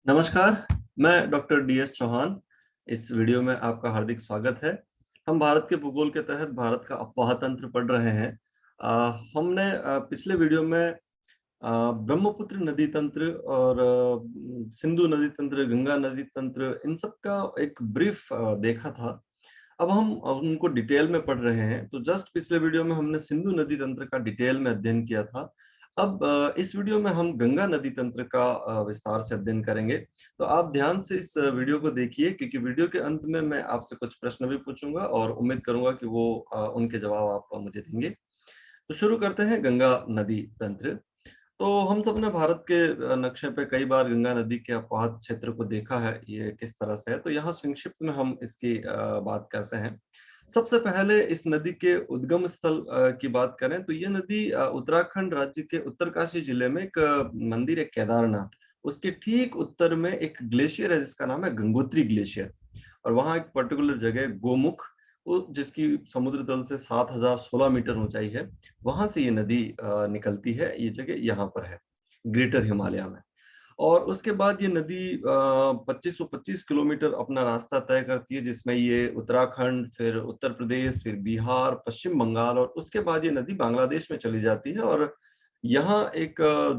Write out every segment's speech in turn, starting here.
नमस्कार, मैं doctor DS. Chauhan. इस वीडियो में आपका हार्दिक स्वागत है। हम भारत के भूगोल के तहत भारत का अफवाह तंत्र पढ़ रहे हैं। हमने पिछले वीडियो में ब्रह्मपुत्र नदी तंत्र और सिंधु नदी तंत्र, गंगा नदी तंत्र, इन सब का एक ब्रीफ देखा था। अब हम उनको डिटेल में पढ़ रहे हैं। तो जस्ट पिछले वीडियो में हमने सिंधु नदी तंत्र का डिटेल में अध्ययन किया था। अब इस वीडियो में हम गंगा नदी तंत्र का विस्तार से अध्ययन करेंगे। तो आप ध्यान से इस वीडियो को देखिए, क्योंकि वीडियो के अंत में मैं आपसे कुछ प्रश्न भी पूछूंगा और उम्मीद करूंगा कि वो उनके जवाब आप मुझे देंगे। तो शुरू करते हैं गंगा नदी तंत्र। तो हम सब ने भारत के नक्शे पे कई बार गंगा नदी के अपवाद क्षेत्र को देखा है, ये किस तरह से है। तो यहाँ संक्षिप्त में हम इसकी बात करते हैं। सबसे पहले इस नदी के उद्गम स्थल की बात करें तो ये नदी उत्तराखंड राज्य के उत्तरकाशी जिले में एक मंदिर है केदारनाथ, उसके ठीक उत्तर में एक ग्लेशियर है जिसका नाम है गंगोत्री ग्लेशियर। और वहाँ एक पर्टिकुलर जगह गोमुख, जिसकी समुद्र तल से 7016 मीटर ऊंचाई है, वहां से ये नदी निकलती है। ये जगह यहाँ पर है, ग्रेटर हिमालय में। और उसके बाद ये नदी 2525 किलोमीटर अपना रास्ता तय करती है, जिसमें ये उत्तराखंड, फिर उत्तर प्रदेश, फिर बिहार, पश्चिम बंगाल, और उसके बाद ये नदी बांग्लादेश में चली जाती है। और यहाँ एक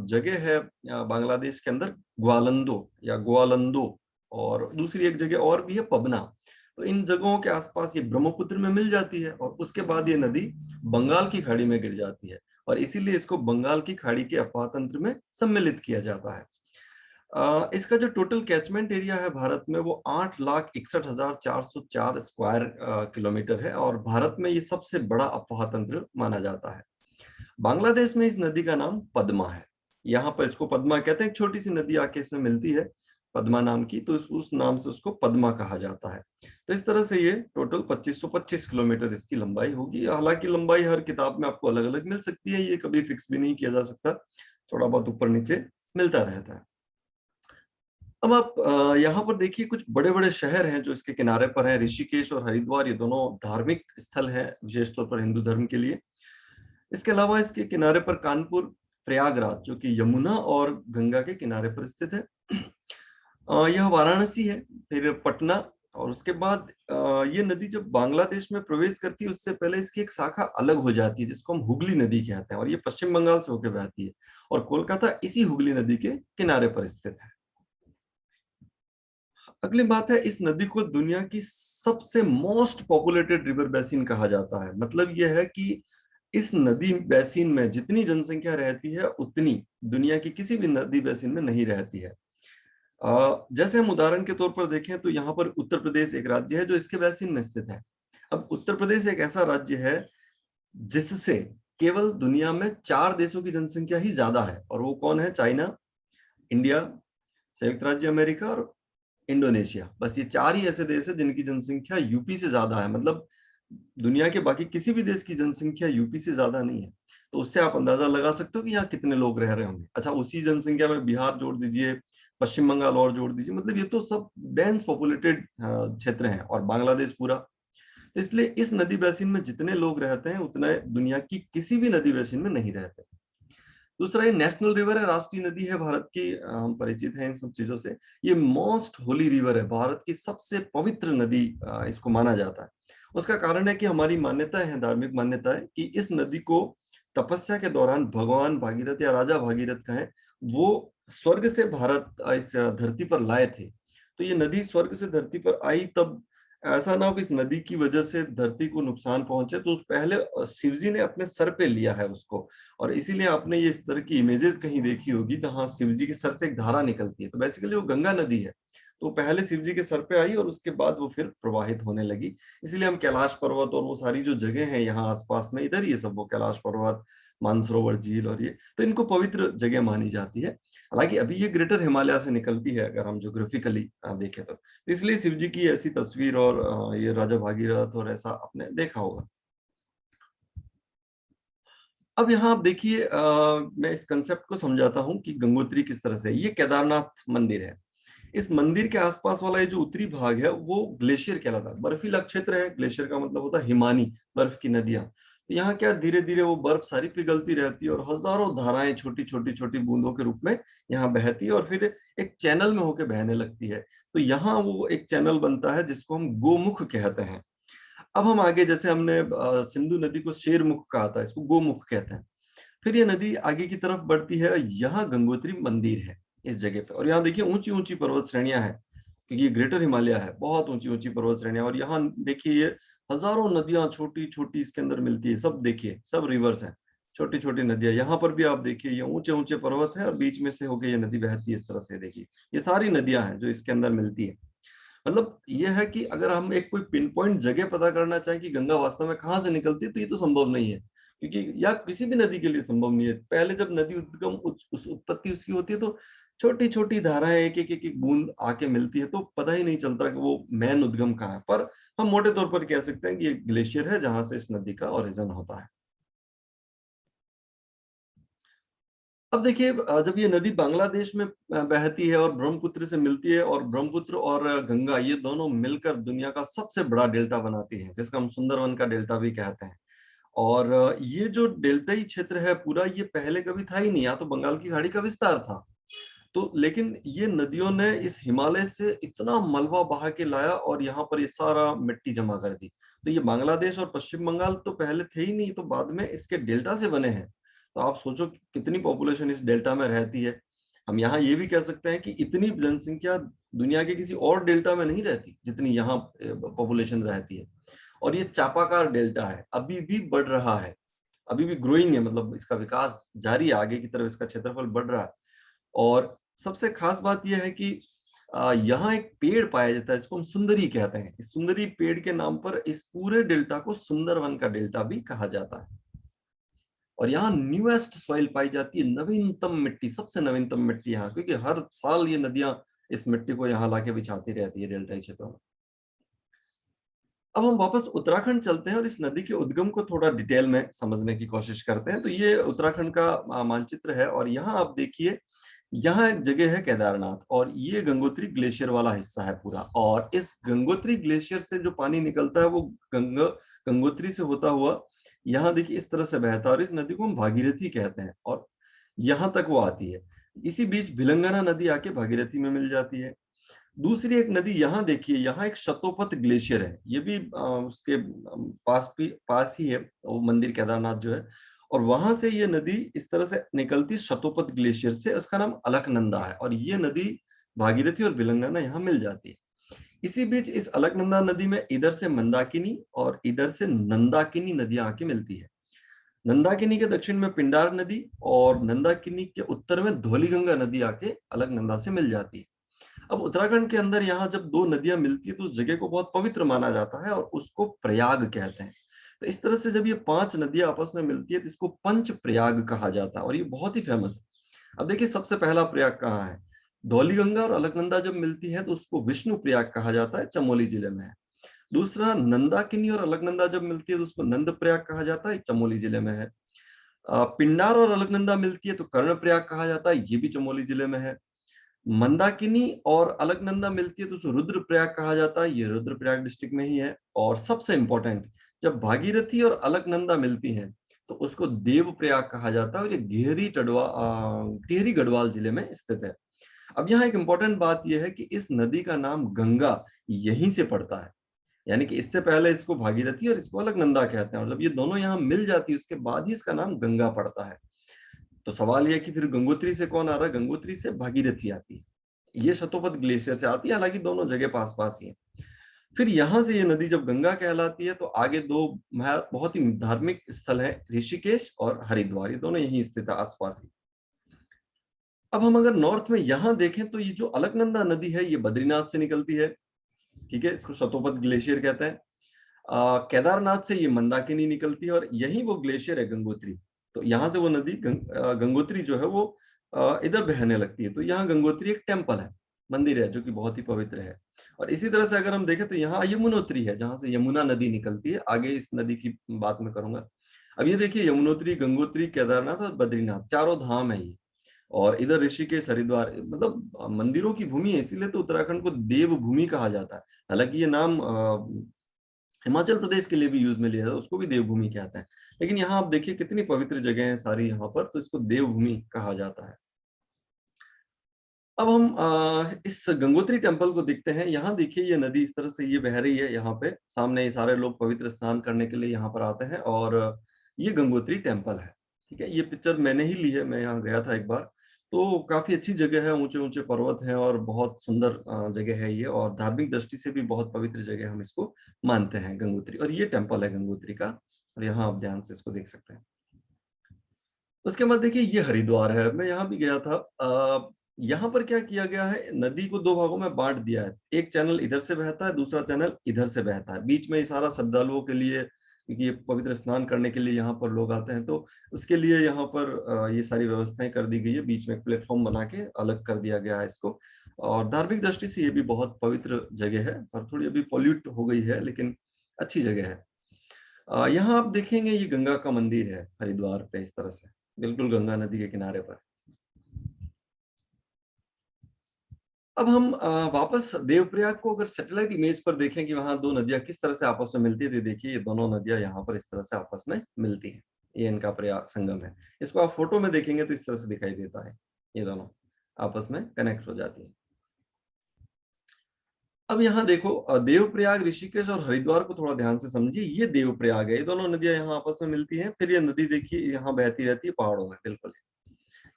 जगह है बांग्लादेश के अंदर, ग्वालंदो या ग्वालंदो, और दूसरी एक जगह और भी है, पबना। तो इन जगहों के आसपास ये ब्रह्मपुत्र में मिल जाती है और उसके बाद ये नदी बंगाल की खाड़ी में गिर जाती है, और इसीलिए इसको बंगाल की खाड़ी के अपवाह तंत्र में सम्मिलित किया जाता है। इसका जो टोटल कैचमेंट एरिया है भारत में, वो 8,61,404 स्क्वायर किलोमीटर है, और भारत में ये सबसे बड़ा अपवाह तंत्र माना जाता है। बांग्लादेश में इस नदी का नाम पद्मा है। यहाँ पर इसको पद्मा कहते हैं। एक छोटी सी नदी आके इसमें मिलती है पद्मा नाम की, तो उस नाम से उसको पद्मा कहा जाता है। तो इस तरह से ये टोटल 2525 किलोमीटर इसकी लंबाई होगी। हालांकि लंबाई हर किताब में आपको अलग अलग मिल सकती है, ये कभी फिक्स भी नहीं किया जा सकता, थोड़ा बहुत ऊपर नीचे मिलता रहता है। अब आप यहाँ पर देखिए, कुछ बड़े बड़े शहर हैं जो इसके किनारे पर हैं। ऋषिकेश और हरिद्वार, ये दोनों धार्मिक स्थल हैं विशेष तौर पर हिंदू धर्म के लिए। इसके अलावा इसके किनारे पर कानपुर, प्रयागराज, जो कि यमुना और गंगा के किनारे पर स्थित है। यह वाराणसी है, फिर पटना, और उसके बाद ये नदी जब बांग्लादेश में प्रवेश करती है उससे पहले इसकी एक शाखा अलग हो जाती है जिसको हम हुगली नदी कहते हैं, और ये पश्चिम बंगाल से होकर बहती है, और कोलकाता इसी हुगली नदी के किनारे पर स्थित है। अगली बात है, इस नदी को दुनिया की सबसे मोस्ट पॉपुलेटेड रिवर बेसिन कहा जाता है। मतलब यह है कि इस नदी बेसिन में जितनी जनसंख्या रहती है उतनी दुनिया की किसी भी नदी बेसिन में नहीं रहती है। जैसे हम उदाहरण के तौर पर देखें तो यहाँ पर उत्तर प्रदेश एक राज्य है जो इसके बेसिन में स्थित है। अब उत्तर प्रदेश एक ऐसा राज्य है जिससे केवल दुनिया में 4 देशों की जनसंख्या ही ज्यादा है, और वो कौन है? चाइना, इंडिया, संयुक्त राज्य अमेरिका और इंडोनेशिया। बस ये 4 ही ऐसे देश है जिनकी जनसंख्या यूपी से ज्यादा है। मतलब दुनिया के बाकी किसी भी देश की जनसंख्या यूपी से ज्यादा नहीं है। तो उससे आप अंदाजा लगा सकते हो कि यहाँ कितने लोग रह रहे होंगे। अच्छा, उसी जनसंख्या में बिहार जोड़ दीजिए, पश्चिम बंगाल और जोड़ दीजिए, मतलब ये तो सब डेंस पॉपुलेटेड क्षेत्र हैं, और बांग्लादेश पूरा। तो इसलिए इस नदी बेसिन में जितने लोग रहते हैं उतने दुनिया की किसी भी नदी बेसिन में नहीं रहते। दूसरा, ये नेशनल रिवर है, राष्ट्रीय नदी है भारत की। हम परिचित हैं इन सब चीजों से। ये मोस्ट होली रिवर है, भारत की सबसे पवित्र नदी इसको माना जाता है। उसका कारण है कि हमारी मान्यताएं हैं, धार्मिक मान्यताएं, कि इस नदी को तपस्या के दौरान भगवान भागीरथ या राजा भागीरथ कहें, वो स्वर्ग से भारत इस धरती पर लाए थे। तो ये नदी स्वर्ग से धरती पर आई, तब ऐसा ना हो कि इस नदी की वजह से धरती को नुकसान पहुंचे, तो पहले शिव जी ने अपने सर पे लिया है उसको। और इसीलिए आपने ये इस तरह की इमेजेस कहीं देखी होगी जहां शिव जी के सर से एक धारा निकलती है। तो बेसिकली वो गंगा नदी है। तो पहले शिव जी के सर पे आई और उसके बाद वो फिर प्रवाहित होने लगी। इसीलिए हम कैलाश पर्वत और वो सारी जो जगह हैं यहाँ आसपास में, इधर ये सब, वो कैलाश पर्वत, मानसरोवर झील और ये, तो इनको पवित्र जगह मानी जाती है। हालांकि अभी ये ग्रेटर हिमालय से निकलती है अगर हम ज्योग्राफिकली देखें तो इसलिए शिव जी की ऐसी तस्वीर और ये राजा भागीरथ और ऐसा आपने देखा होगा। अब यहाँ आप देखिए, मैं इस कंसेप्ट को समझाता हूँ कि गंगोत्री किस तरह से। ये केदारनाथ मंदिर है। इस मंदिर के आसपास वाला ये जो उत्तरी भाग है वो ग्लेशियर कहलाता है, बर्फीला क्षेत्र है। ग्लेशियर का मतलब होता है हिमानी, बर्फ की नदियां। तो यहाँ क्या धीरे धीरे वो बर्फ सारी पिघलती रहती है और हजारों धाराएं छोटी छोटी छोटी बूंदों के रूप में यहाँ बहती है और फिर एक चैनल में होकर बहने लगती है। तो यहाँ वो एक चैनल बनता है जिसको हम गोमुख कहते हैं। अब हम आगे, जैसे हमने सिंधु नदी को शेरमुख कहा था, इसको गोमुख कहते हैं। फिर ये नदी आगे की तरफ बढ़ती है, यहाँ गंगोत्री मंदिर है इस जगह पे। और यहाँ देखिए ऊंची ऊंची पर्वत श्रेणियां हैं, क्योंकि ये ग्रेटर हिमालय है, बहुत ऊंची ऊंची पर्वत श्रेणियां। और यहाँ देखिए ये हजारों नदियां छोटी छोटी इसके अंदर मिलती है, सब देखिए सब रिवर्स हैं, छोटी छोटी नदियां। यहाँ पर भी आप देखिए ये ऊंचे ऊंचे पर्वत है और बीच में से होकर ये नदी बहती है इस तरह से। देखिए ये सारी नदियां हैं जो इसके अंदर मिलती है। मतलब ये है कि अगर हम एक कोई पिन पॉइंट जगह पता करना चाहें कि गंगा वास्तव में कहाँ से निकलती है, तो ये तो संभव नहीं है, क्योंकि या किसी भी नदी के लिए संभव नहीं है। पहले जब नदी उद्गम उस उत्पत्ति उसकी होती है तो छोटी छोटी धाराएं एक एक एक एक बूंद आके मिलती है, तो पता ही नहीं चलता कि वो मेन उद्गम कहाँ है। पर हम मोटे तौर पर कह सकते हैं कि ये ग्लेशियर है जहां से इस नदी का ओरिजिन होता है। अब देखिए जब ये नदी बांग्लादेश में बहती है और ब्रह्मपुत्र से मिलती है, और ब्रह्मपुत्र और गंगा ये दोनों मिलकर दुनिया का सबसे बड़ा डेल्टा बनाती है, जिसका हम सुंदरवन का डेल्टा भी कहते हैं। और ये जो डेल्टाई क्षेत्र है पूरा, ये पहले कभी था ही नहीं, यहाँ तो बंगाल की खाड़ी का विस्तार था। तो लेकिन ये नदियों ने इस हिमालय से इतना मलबा बहा के लाया और यहाँ पर ये सारा मिट्टी जमा कर दी। तो ये बांग्लादेश और पश्चिम बंगाल तो पहले थे ही नहीं, तो बाद में इसके डेल्टा से बने हैं। तो आप सोचो कितनी पॉपुलेशन इस डेल्टा में रहती है। हम यहाँ ये भी कह सकते हैं कि इतनी जनसंख्या दुनिया के किसी और डेल्टा में नहीं रहती जितनी यहाँ पॉपुलेशन रहती है। और ये चापाकार डेल्टा है, अभी भी बढ़ रहा है, अभी भी ग्रोइंग है, मतलब इसका विकास जारी है, आगे की तरफ इसका क्षेत्रफल बढ़ रहा है। और सबसे खास बात यह है कि यहाँ एक पेड़ पाया जाता है, इसको हम सुंदरी कहते हैं। इस सुंदरी पेड़ के नाम पर इस पूरे डेल्टा को सुंदरवन का डेल्टा भी कहा जाता है। और यहाँ न्यूएस्ट सॉइल पाई जाती है, नवीनतम मिट्टी, सबसे नवीनतम मिट्टी यहाँ, क्योंकि हर साल ये नदियां इस मिट्टी को यहाँ लाके बिछाती रहती है डेल्टाई क्षेत्रों में। अब हम वापस उत्तराखंड चलते हैं और इस नदी के उद्गम को थोड़ा डिटेल में समझने की कोशिश करते हैं। तो ये उत्तराखंड का मानचित्र है और यहाँ आप देखिए, यहाँ एक जगह है केदारनाथ, और ये गंगोत्री ग्लेशियर वाला हिस्सा है पूरा। और इस गंगोत्री ग्लेशियर से जो पानी निकलता है वो गंगोत्री से होता हुआ यहाँ देखिए इस तरह से बहता है, और इस नदी को हम भागीरथी कहते हैं, और यहाँ तक वो आती है। इसी बीच भिलंगना नदी आके भागीरथी में मिल जाती है। दूसरी एक नदी यहाँ देखिए, यहाँ एक शतोपथ ग्लेशियर है, ये भी उसके पास ही है वो मंदिर केदारनाथ जो है। और वहां से ये नदी इस तरह से निकलती शतोपथ ग्लेशियर से, उसका नाम अलकनंदा है, और ये नदी भागीरथी और भिलंगना यहाँ मिल जाती है। इसी बीच इस अलकनंदा नदी में इधर से मंदाकिनी और इधर से नंदाकिनी नदियां आके मिलती है। नंदाकिनी के दक्षिण में पिंडार नदी और नंदाकिनी के उत्तर में धौलीगंगा नदी आके अलकनंदा से मिल जाती है। अब उत्तराखंड के अंदर यहाँ जब दो नदियां मिलती है तो उस जगह को बहुत पवित्र माना जाता है और उसको प्रयाग कहते हैं। तो इस तरह से जब ये पांच नदियां आपस में मिलती है तो इसको पंच प्रयाग कहा जाता है, और ये बहुत ही फेमस है। अब देखिए सबसे पहला प्रयाग कहाँ है, धौलीगंगा और अलकनंदा जब मिलती है तो उसको विष्णु प्रयाग कहा जाता है, चमोली जिले में है। दूसरा, नंदाकिनी और अलकनंदा जब मिलती है तो उसको नंद प्रयाग कहा जाता है, चमोली जिले में है। पिंडार और अलकनंदा मिलती है तो कर्ण प्रयाग कहा जाता है, ये भी चमोली जिले में है। मंदाकिनी और अलकनंदा मिलती है तो उसे रुद्रप्रयाग कहा जाता है, ये रुद्रप्रयाग डिस्ट्रिक्ट में ही है। और सबसे इंपॉर्टेंट, जब भागीरथी और अलकनंदा मिलती हैं तो उसको देवप्रयाग कहा जाता है, और ये टिहरी गढ़वाल जिले में स्थित है। अब यहाँ एक इंपॉर्टेंट बात यह है कि इस नदी का नाम गंगा यहीं से पड़ता है, यानी कि इससे पहले इसको भागीरथी और इसको अलकनंदा कहते हैं, और जब ये दोनों यहाँ मिल जाती है उसके बाद ही इसका नाम गंगा पड़ता है। तो सवाल यह कि फिर गंगोत्री से कौन आ रहा है, गंगोत्री से भागीरथी आती है, ये शतोपथ ग्लेशियर से आती है, हालांकि दोनों जगह पास पास ही है। फिर यहां से ये नदी जब गंगा कहलाती है तो आगे दो बहुत ही धार्मिक स्थल है, ऋषिकेश और हरिद्वार, ये दोनों यही स्थित है आसपास ही। अब हम अगर नॉर्थ में यहाँ देखें तो ये जो अलकनंदा नदी है ये बद्रीनाथ से निकलती है, ठीक है, इसको शतोपथ ग्लेशियर कहते हैं। केदारनाथ से ये मंदाकिनी निकलती है और यही वो ग्लेशियर है गंगोत्री। तो यहाँ से वो नदी गंगोत्री जो है वो इधर बहने लगती है। तो यहाँ गंगोत्री एक टेम्पल है, मंदिर है जो कि बहुत ही पवित्र है। और इसी तरह से अगर हम देखें तो यहाँ यमुनोत्री है, जहां से यमुना नदी निकलती है, आगे इस नदी की बात मैं करूंगा। अब ये देखिए यमुनोत्री, गंगोत्री, केदारनाथ और बद्रीनाथ, चारों धाम है ये। और इधर ऋषिकेश, हरिद्वार, मतलब मंदिरों की भूमि है, इसीलिए तो उत्तराखंड को देव भूमि कहा जाता है। हालांकि ये नाम हिमाचल प्रदेश के लिए भी यूज में लिया था, उसको भी देवभूमि कहते हैं। लेकिन यहाँ आप देखिए कितनी पवित्र जगह है सारी यहाँ पर, तो इसको देवभूमि कहा जाता है। अब हम इस गंगोत्री टेम्पल को देखते हैं। यहाँ देखिए ये नदी इस तरह से ये बह रही है, यहाँ पे सामने ये सारे लोग पवित्र स्नान करने के लिए यहाँ पर आते हैं, और ये गंगोत्री टेम्पल है। ठीक है, ये पिक्चर मैंने ही ली है, मैं यहाँ गया था एक बार, तो काफी अच्छी जगह है, ऊंचे ऊंचे पर्वत हैं और बहुत सुंदर जगह है ये, और धार्मिक दृष्टि से भी बहुत पवित्र जगह हम इसको मानते हैं गंगोत्री, और ये टेम्पल है गंगोत्री का, और यहाँ आप ध्यान से इसको देख सकते हैं। उसके बाद देखिए ये हरिद्वार है, मैं यहाँ भी गया था। यहाँ पर क्या किया गया है, नदी को दो भागों में बांट दिया है, एक चैनल इधर से बहता है, दूसरा चैनल इधर से बहता है, बीच में ये सारा श्रद्धालुओं के लिए, क्योंकि ये पवित्र स्नान करने के लिए यहाँ पर लोग आते हैं, तो उसके लिए यहाँ पर ये सारी व्यवस्थाएं कर दी गई है, बीच में एक प्लेटफॉर्म बना के अलग कर दिया गया है इसको, और धार्मिक दृष्टि से ये भी बहुत पवित्र जगह है, और थोड़ी अभी पॉल्यूट हो गई है लेकिन अच्छी जगह है। यहाँ आप देखेंगे ये गंगा का मंदिर है हरिद्वार पे, इस तरह से बिल्कुल गंगा नदी के किनारे पर। अब हम वापस देवप्रयाग को अगर सैटेलाइट इमेज पर देखें कि वहां दो नदियां किस तरह से आपस में मिलती है, तो देखिए ये दोनों नदियां यहाँ पर इस तरह से आपस में मिलती हैं, ये इनका प्रयाग संगम है। इसको आप फोटो में देखेंगे तो इस तरह से दिखाई देता है, ये दोनों आपस में कनेक्ट हो जाती है। अब यहाँ देखो देवप्रयाग, ऋषिकेश और हरिद्वार को थोड़ा ध्यान से समझिए, ये देवप्रयाग है, ये दोनों नदियां यहाँ आपस में मिलती हैं, फिर ये नदी देखिए यहाँ बहती रहती है पहाड़ों में, बिल्कुल,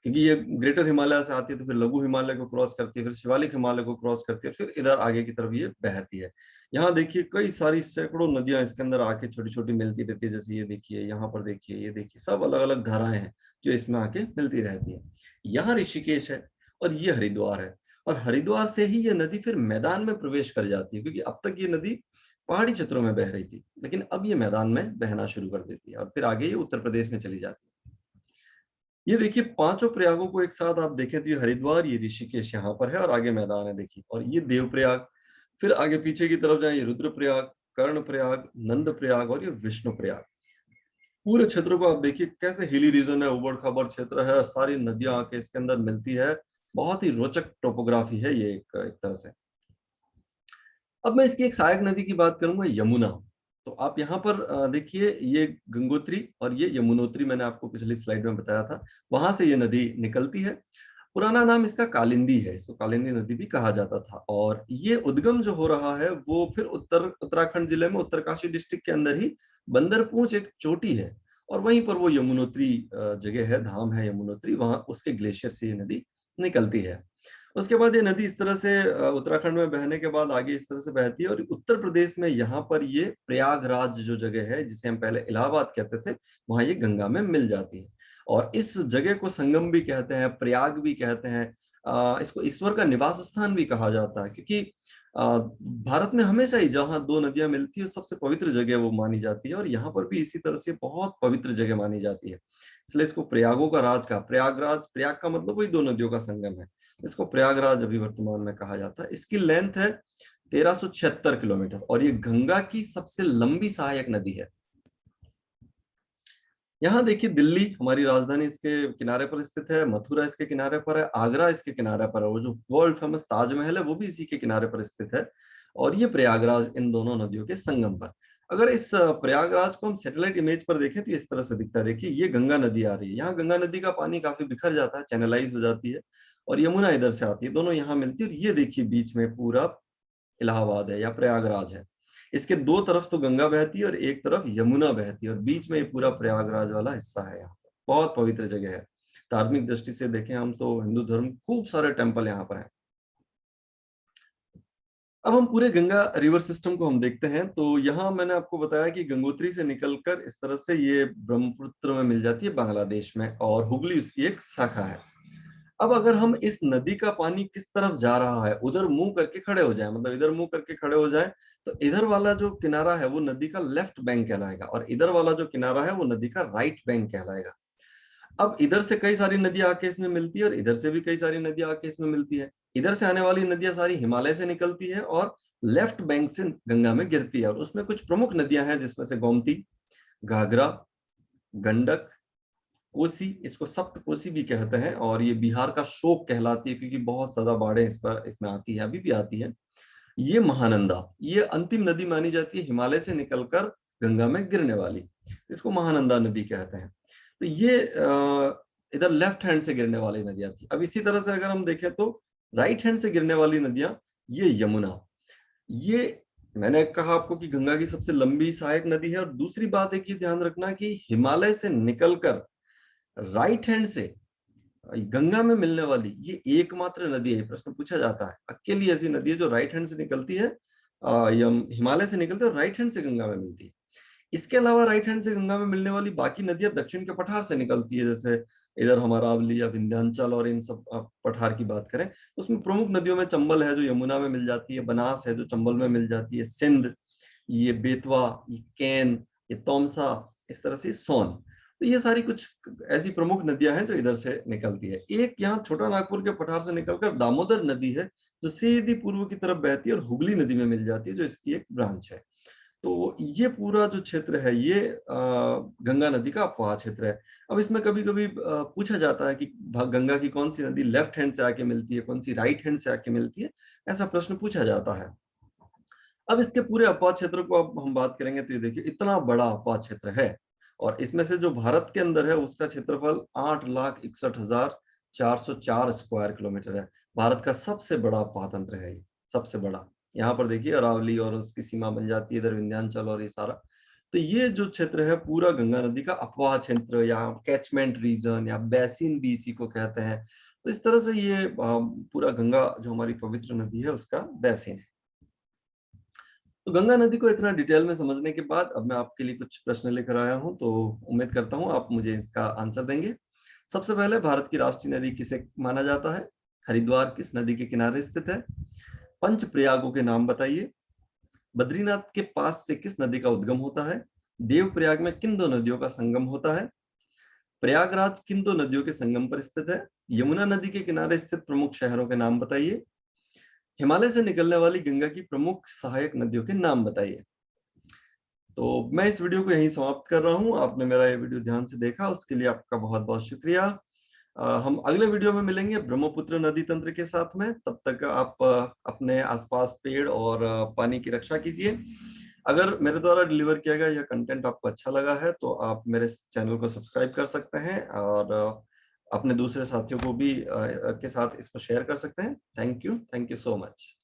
क्योंकि ये ग्रेटर हिमालय से आती है तो फिर लघु हिमालय को क्रॉस करती है, फिर शिवालिक हिमालय को क्रॉस करती है, फिर इधर आगे की तरफ ये बहती है। यहाँ देखिए कई सारी सैकड़ों नदियां इसके अंदर आके छोटी छोटी मिलती रहती है, जैसे ये देखिए, यहाँ पर देखिए, ये देखिए, सब अलग अलग धाराएं हैं जो इसमें आके मिलती रहती है। यहाँ ऋषिकेश है और ये हरिद्वार है, और हरिद्वार से ही ये नदी फिर मैदान में प्रवेश कर जाती है, क्योंकि अब तक ये नदी पहाड़ी क्षेत्रों में बह रही थी, लेकिन अब ये मैदान में बहना शुरू कर देती है, और फिर आगे ये उत्तर प्रदेश में चली जाती है। ये देखिए पांचों प्रयागों को एक साथ आप देखें तो ये हरिद्वार, ये ऋषिकेश यहाँ पर है, और आगे मैदान है देखिए, और ये देवप्रयाग, फिर आगे पीछे की तरफ जाए ये रुद्रप्रयाग, कर्णप्रयाग, नंदप्रयाग और ये विष्णुप्रयाग। पूरे क्षेत्र को आप देखिए कैसे हिली रीजन है, उबड़ खाबड़ क्षेत्र है, सारी नदियां आके इसके अंदर मिलती है, बहुत ही रोचक टोपोग्राफी है ये एक तरह से। अब मैं इसकी एक सहायक नदी की बात करूंगा, यमुना। तो आप यहाँ पर देखिए ये गंगोत्री और ये यमुनोत्री, मैंने आपको पिछली स्लाइड में बताया था, वहां से ये नदी निकलती है। पुराना नाम इसका कालिंदी है, इसको कालिंदी नदी भी कहा जाता था, और ये उद्गम जो हो रहा है वो फिर उत्तराखंड जिले में उत्तरकाशी डिस्ट्रिक्ट के अंदर ही बंदरपूंछ एक चोटी है, और वहीं पर वो यमुनोत्री जगह है, धाम है यमुनोत्री, वहां उसके ग्लेशियर से ये नदी निकलती है। उसके बाद ये नदी इस तरह से उत्तराखंड में बहने के बाद आगे इस तरह से बहती है, और उत्तर प्रदेश में यहाँ पर ये प्रयागराज जो जगह है, जिसे हम पहले इलाहाबाद कहते थे, वहां ये गंगा में मिल जाती है, और इस जगह को संगम भी कहते हैं, प्रयाग भी कहते हैं, इसको ईश्वर का निवास स्थान भी कहा जाता है, क्योंकि भारत में हमेशा ही जहाँ दो नदियां मिलती है सबसे पवित्र जगह वो मानी जाती है, और यहाँ पर भी इसी तरह से बहुत पवित्र जगह मानी जाती है, इसलिए इसको प्रयागों का राज का, प्रयागराज, प्रयाग का मतलब वही दो नदियों का संगम है, इसको प्रयागराज अभी वर्तमान में कहा जाता है। इसकी लेंथ है 1376 किलोमीटर, और ये गंगा की सबसे लंबी सहायक नदी है। यहाँ देखिए दिल्ली हमारी राजधानी इसके किनारे पर स्थित है, मथुरा इसके किनारे पर है, आगरा इसके किनारे पर है, वो जो वर्ल्ड फेमस ताजमहल है वो भी इसी के किनारे पर स्थित है, और ये प्रयागराज इन दोनों नदियों के संगम पर। अगर इस प्रयागराज को हम सैटेलाइट इमेज पर देखें तो इस तरह से दिखता है, देखिए ये गंगा नदी आ रही है, यहाँ गंगा नदी का पानी काफी बिखर जाता है, चैनलाइज हो जाती है, और यमुना इधर से आती है, दोनों यहाँ मिलती है, और ये देखिए बीच में पूरा इलाहाबाद है या प्रयागराज है, इसके दो तरफ तो गंगा बहती है और एक तरफ यमुना बहती है, और बीच में ये पूरा प्रयागराज वाला हिस्सा है, यहाँ पर बहुत पवित्र जगह है। धार्मिक दृष्टि से देखें हम तो हिंदू धर्म, खूब सारे टेम्पल यहाँ पर हैं। अब हम पूरे गंगा रिवर सिस्टम को हम देखते हैं, तो यहाँ मैंने आपको बताया कि गंगोत्री से निकलकर इस तरह से ये ब्रह्मपुत्र में मिल जाती है बांग्लादेश में, और हुगली उसकी एक शाखा है। अब अगर हम इस नदी का पानी किस तरफ जा रहा है उधर मुंह करके खड़े हो जाए, मतलब इधर मुंह करके खड़े हो जाए, तो इधर वाला जो किनारा है वो नदी का लेफ्ट बैंक कहलाएगा, और इधर वाला जो किनारा है वो नदी का राइट बैंक कहलाएगा। अब इधर से कई सारी नदियां आके इसमें मिलती है, और इधर से भी कई सारी नदियां आके इसमें मिलती है। इधर से आने वाली नदियां सारी हिमालय से निकलती है और लेफ्ट बैंक से गंगा में गिरती है, और उसमें कुछ प्रमुख नदियां हैं जिसमें से गोमती, घाघरा, गंडक, कोसी, इसको सप्त कोसी भी कहते हैं, और ये बिहार का शोक कहलाती है क्योंकि बहुत ज्यादा बाढ़ें इस पर इसमें आती है, अभी भी आती है। ये महानंदा, ये अंतिम नदी मानी जाती है हिमालय से निकलकर गंगा में गिरने वाली, इसको महानंदा नदी कहते हैं। तो ये इधर लेफ्ट हैंड से गिरने वाली नदियां थी। अब इसी तरह से अगर हम देखें तो राइट हैंड से गिरने वाली नदियां, ये यमुना, ये मैंने कहा आपको कि गंगा की सबसे लंबी सहायक नदी है। और दूसरी बात है कि ध्यान रखना कि हिमालय से निकलकर राइट हैंड से गंगा में मिलने वाली ये एकमात्र नदी है। प्रश्न पूछा जाता है, अकेली ऐसी नदी है जो राइट हैंड से निकलती है, हिमालय से निकलती है और राइट हैंड से गंगा में मिलती है। इसके अलावा राइट हैंड से गंगा में मिलने वाली बाकी नदियां दक्षिण के पठार से निकलती है, जैसे इधर हमारा अरावली या विंध्याचल और इन सब पठार की बात करें तो उसमें प्रमुख नदियों में चंबल है जो यमुना में मिल जाती है, बनास है जो चंबल में मिल जाती है, सिंध, ये बेतवा, ये कैन, ये तोमसा, इस तरह से सोन। तो ये सारी कुछ ऐसी प्रमुख नदियां हैं जो इधर से निकलती है। एक यहाँ छोटा नागपुर के पठार से निकलकर दामोदर नदी है जो सीधी पूर्व की तरफ बहती है और हुगली नदी में मिल जाती है जो इसकी एक ब्रांच है। तो ये पूरा जो क्षेत्र है ये गंगा नदी का अपवाह क्षेत्र है। अब इसमें कभी कभी पूछा जाता है कि गंगा की कौन सी नदी लेफ्ट हैंड से आके मिलती है, कौन सी राइट हैंड से आके मिलती है, ऐसा प्रश्न पूछा जाता है। अब इसके पूरे अपवाह क्षेत्र को अब हम बात करेंगे तो ये देखिए इतना बड़ा अपवाह क्षेत्र है, और इसमें से जो भारत के अंदर है उसका क्षेत्रफल 8,61,404 स्क्वायर किलोमीटर है। भारत का सबसे बड़ा अपवाह तंत्र है ये, सबसे बड़ा। यहाँ पर देखिए अरावली और उसकी सीमा बन जाती है, इधर विंध्याचल और ये सारा। तो ये जो क्षेत्र है पूरा गंगा नदी का अपवाह क्षेत्र या कैचमेंट रीजन या बेसिन भी इसी को कहते हैं। तो इस तरह से ये पूरा गंगा जो हमारी पवित्र नदी है उसका बेसिन है। तो गंगा नदी को इतना डिटेल में समझने के बाद अब मैं आपके लिए कुछ प्रश्न लेकर आया हूं, तो उम्मीद करता हूं आप मुझे इसका आंसर देंगे। सबसे पहले, भारत की राष्ट्रीय नदी किसे माना जाता है? हरिद्वार किस नदी के किनारे स्थित है? पंच प्रयागों के नाम बताइए। बद्रीनाथ के पास से किस नदी का उद्गम होता है? देवप्रयाग में किन दो नदियों का संगम होता है? प्रयागराज किन दो नदियों के संगम पर स्थित है? यमुना नदी के किनारे स्थित प्रमुख शहरों के नाम बताइए। हिमालय से निकलने वाली गंगा की प्रमुख सहायक नदियों के नाम बताइए। तो मैं इस वीडियो को यहीं समाप्त कर रहा हूं। आपने मेरा ये वीडियो ध्यान से देखा, उसके लिए आपका बहुत बहुत शुक्रिया। हम अगले वीडियो में मिलेंगे ब्रह्मपुत्र नदी तंत्र के साथ में। तब तक आप अपने आसपास पेड़ और पानी की रक्षा कीजिए। अगर मेरे द्वारा डिलीवर किया गया यह कंटेंट आपको अच्छा लगा है तो आप मेरे चैनल को सब्सक्राइब कर सकते हैं और अपने दूसरे साथियों को भी के साथ इसको शेयर कर सकते हैं। Thank you so much.